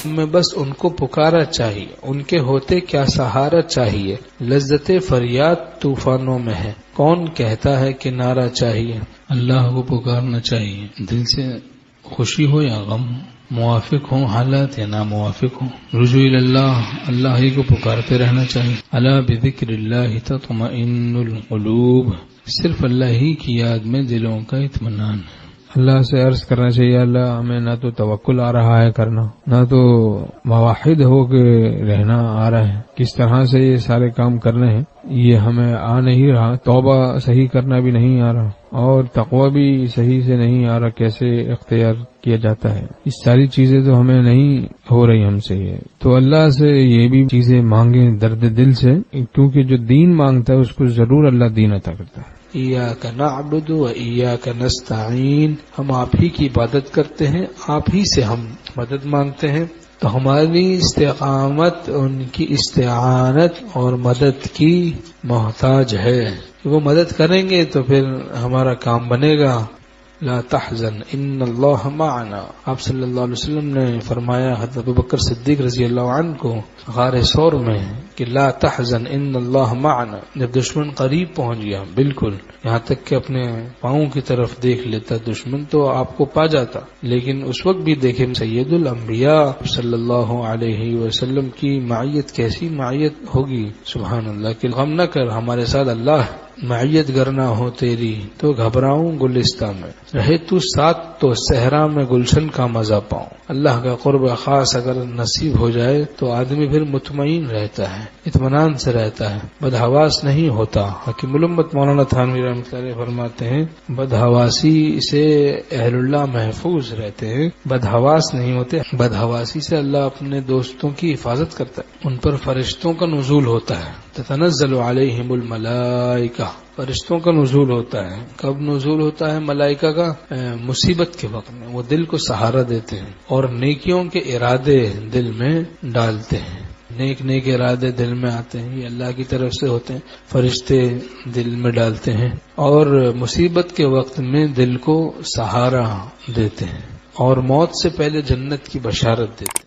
میں بس ان کو پکارا چاہیے، ان کے ہوتے کیا سہارا چاہیے، لذت فریاد طوفانوں میں ہے، کون کہتا ہے کہ نعرہ چاہیے۔ اللہ کو پکارنا چاہیے، دل سے خوشی ہو یا غم، موافق ہوں حالات یا ناموافق ہوں، رجوع اللہ، اللہ ہی کو پکارتے رہنا چاہیے۔ الا بذکر اللہ تطمئن القلوب، صرف اللہ ہی کی یاد میں دلوں کا اطمینان ہے۔ اللہ سے عرض کرنا چاہیے، اللہ ہمیں نہ تو توکل آ رہا ہے کرنا، نہ تو موحد ہو کے رہنا آ رہا ہے، کس طرح سے یہ سارے کام کرنے ہیں یہ ہمیں آ نہیں رہا، توبہ صحیح کرنا بھی نہیں آ رہا، اور تقوی بھی صحیح سے نہیں آ رہا، کیسے اختیار کیا جاتا ہے، اس ساری چیزیں تو ہمیں نہیں ہو رہی ہم سے۔ یہ تو اللہ سے یہ بھی چیزیں مانگیں درد دل سے، کیونکہ جو دین مانگتا ہے اس کو ضرور اللہ دین عطا کرتا ہے۔ ایاک نعبد و ایاک نستعین، ہم آپ ہی کی عبادت کرتے ہیں، آپ ہی سے ہم مدد مانگتے ہیں، تو ہماری استقامت ان کی استعانت اور مدد کی محتاج ہے، وہ مدد کریں گے تو پھر ہمارا کام بنے گا۔ لا تحزن ان اللہ معنا، آپ صلی اللہ علیہ وسلم نے فرمایا حضرت ابوبکر صدیق رضی اللہ عنہ کو غار ثور میں کہ لا تحزن ان اللہ معنا، جب دشمن قریب پہنچ گیا بالکل یہاں تک کہ اپنے پاؤں کی طرف دیکھ لیتا دشمن تو آپ کو پا جاتا، لیکن اس وقت بھی دیکھیں سید الانبیاء صلی اللہ علیہ وسلم کی معیت کیسی معیت ہوگی، سبحان اللہ، کہ غم نہ کر ہمارے ساتھ اللہ ہے، معیت گر نہ ہو تیری تو گھبراؤں گلستہ میں، رہے تو ساتھ تو صحرا میں گلشن کا مزہ پاؤں۔ اللہ کا قرب خاص اگر نصیب ہو جائے تو آدمی پھر مطمئن رہتا ہے، اطمینان سے رہتا ہے، بدحواس نہیں ہوتا۔ حکیم الامت مولانا تھانوی رحمۃ اللہ علیہ فرماتے ہیں بدحواسی سے اہل اللہ محفوظ رہتے ہیں، بدحواس نہیں ہوتے، بدحواسی سے اللہ اپنے دوستوں کی حفاظت کرتا ہے، ان پر فرشتوں کا نزول ہوتا ہے، تتنزل علیہم الملائکہ، فرشتوں کا نزول ہوتا ہے۔ کب نزول ہوتا ہے ملائکہ کا؟ مصیبت کے وقت میں، وہ دل کو سہارا دیتے ہیں اور نیکیوں کے ارادے دل میں ڈالتے ہیں، نیک ارادے دل میں آتے ہیں، یہ اللہ کی طرف سے ہوتے ہیں، فرشتے دل میں ڈالتے ہیں اور مصیبت کے وقت میں دل کو سہارا دیتے ہیں اور موت سے پہلے جنت کی بشارت دیتے ہیں۔